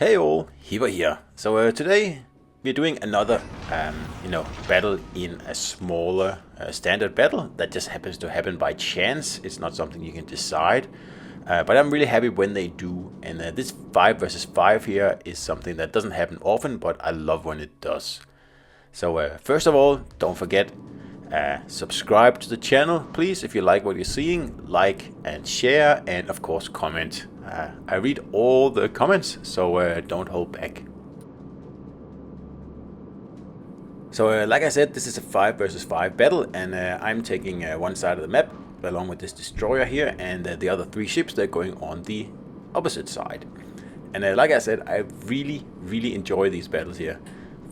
Hey all, Hiva here. So today we're doing another, battle in a smaller standard battle that just happens to happen by chance. It's not something you can decide, but I'm really happy when they do. And this 5 versus 5 here is something that doesn't happen often, but I love when it does. So first of all, don't forget, subscribe to the channel, please, if you like what you're seeing. Like and share, and of course comment. I read all the comments, so don't hold back. So like I said, this is a 5 versus 5 battle, and I'm taking one side of the map along with this destroyer here, and the other 3 ships, they're going on the opposite side. And like I said, I really enjoy these battles here.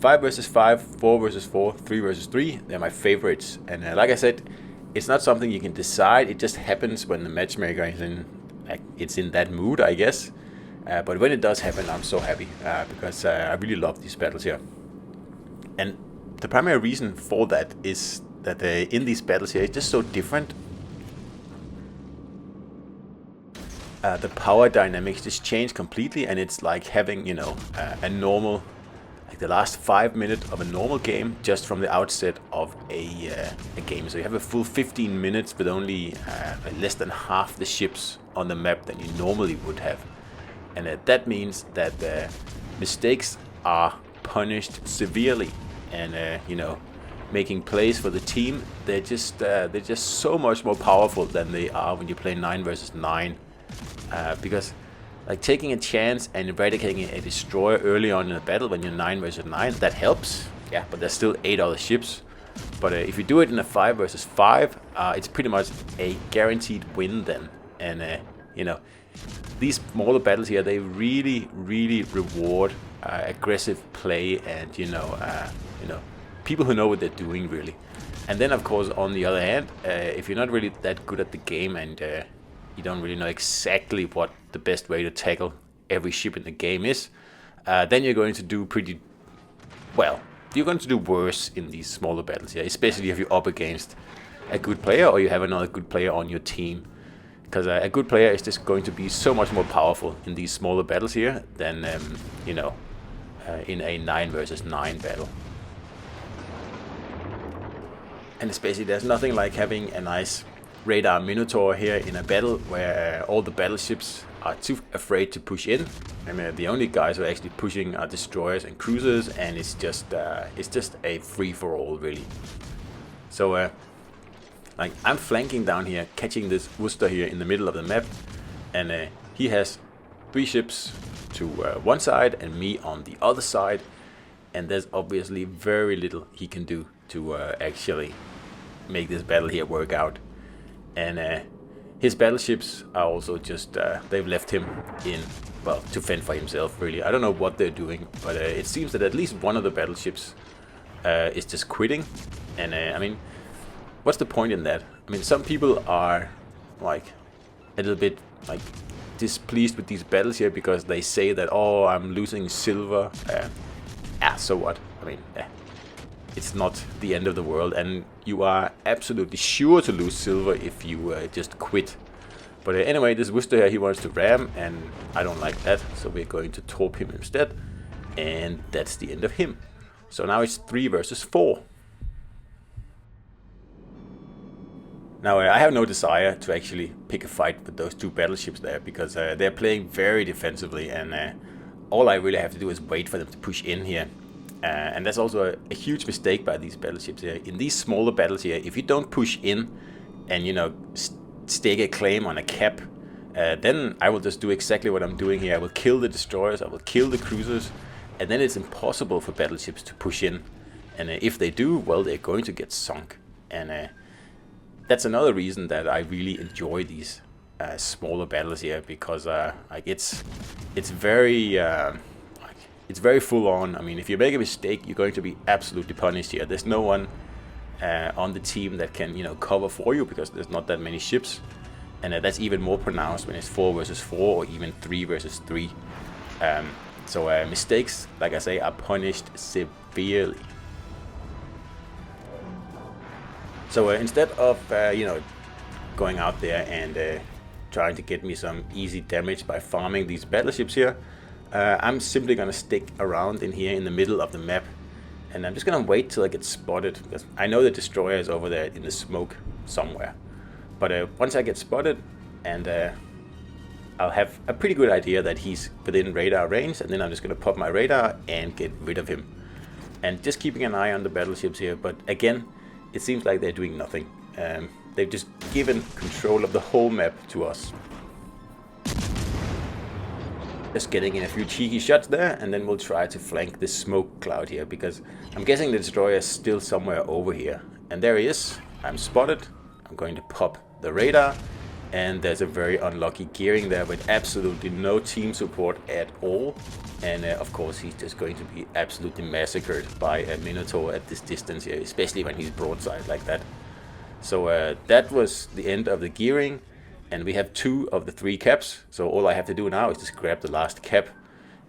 5 versus 5, 4 versus 4, 3 versus 3, they're my favorites. And like I said, it's not something you can decide, it just happens when the matchmaker is in, it's in that mood, I guess. But when it does happen, I'm so happy, because I really love these battles here. And the primary reason for that is that in these battles here, it's just so different. The power dynamics just change completely, and it's like having, a normal, like the last 5 minutes of a normal game just from the outset of a game. So you have a full 15 minutes with only less than half the ships on the map than you normally would have. And that means that mistakes are punished severely, and making plays for the team, they're just so much more powerful than they are when you play 9 versus 9. Because like taking a chance and eradicating a destroyer early on in a battle when you're 9 versus 9, that helps. Yeah, but there's still 8 other ships. But if you do it in a 5 versus 5, it's pretty much a guaranteed win then. And these smaller battles here, they really reward aggressive play and people who know what they're doing, really. And then of course, on the other hand, if you're not really that good at the game and you don't really know exactly what the best way to tackle every ship in the game is, then you're going to do pretty well. You're going to do worse in these smaller battles here, especially if you're up against a good player or you have another good player on your team. Because a good player is just going to be so much more powerful in these smaller battles here than, in a 9 versus 9 battle. And especially there's nothing like having a nice radar Minotaur here in a battle where all the battleships are too afraid to push in, and the only guys who are actually pushing are destroyers and cruisers, and it's just a free-for-all, really. So like I'm flanking down here, catching this Worcester here in the middle of the map, and he has 3 ships to one side and me on the other side, and there's obviously very little he can do to actually make this battle here work out. And his battleships are also just, they've left him in, well, to fend for himself, really. I don't know what they're doing, but it seems that at least one of the battleships is just quitting. And I mean, what's the point in that? I mean, some people are like a little bit like displeased with these battles here because they say that, oh, I'm losing silver. So what? I mean, it's not the end of the world, and you are absolutely sure to lose silver if you just quit. But anyway, this Worcester here, he wants to ram, and I don't like that, so we're going to torp him instead, and that's the end of him. So now it's 3 versus 4. Now I have no desire to actually pick a fight with those 2 battleships there, because they're playing very defensively, and all I really have to do is wait for them to push in here. And that's also a huge mistake by these battleships here. In these smaller battles here, if you don't push in and, stake a claim on a cap, then I will just do exactly what I'm doing here. I will kill the destroyers, I will kill the cruisers, and then it's impossible for battleships to push in. And if they do, well, they're going to get sunk. And that's another reason that I really enjoy these smaller battles here, because like it's very... it's very full on. I mean, if you make a mistake, you're going to be absolutely punished here. There's no one on the team that can, cover for you, because there's not that many ships. And that's even more pronounced when it's 4 versus 4 or even 3 versus 3. So mistakes, like I say, are punished severely. So instead of, going out there and trying to get me some easy damage by farming these battleships here, I'm simply gonna stick around in here in the middle of the map, and I'm just gonna wait till I get spotted, because I know the destroyer is over there in the smoke somewhere. But once I get spotted, and I'll have a pretty good idea that he's within radar range, and then I'm just gonna pop my radar and get rid of him. And just keeping an eye on the battleships here, but again, it seems like they're doing nothing. They've just given control of the whole map to us. Just getting in a few cheeky shots there, and then we'll try to flank this smoke cloud here, because I'm guessing the destroyer is still somewhere over here. And there he is. I'm spotted. I'm going to pop the radar, and there's a very unlucky gearing there with absolutely no team support at all. And of course he's just going to be absolutely massacred by a Minotaur at this distance here, especially when he's broadside like that. So that was the end of the gearing, and we have 2 of the 3 caps. So all I have to do now is just grab the last cap,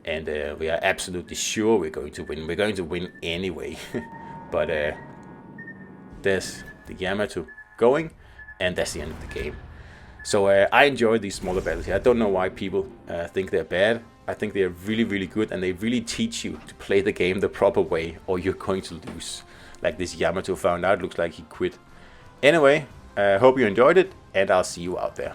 and we are absolutely sure we're going to win. We're going to win anyway. But there's the Yamato going, and that's the end of the game. So I enjoy these smaller battles here. I don't know why people think they're bad. I think they're really, really good, and they really teach you to play the game the proper way, or you're going to lose. Like this Yamato found out, looks like he quit. Anyway, hope you enjoyed it, and I'll see you out there.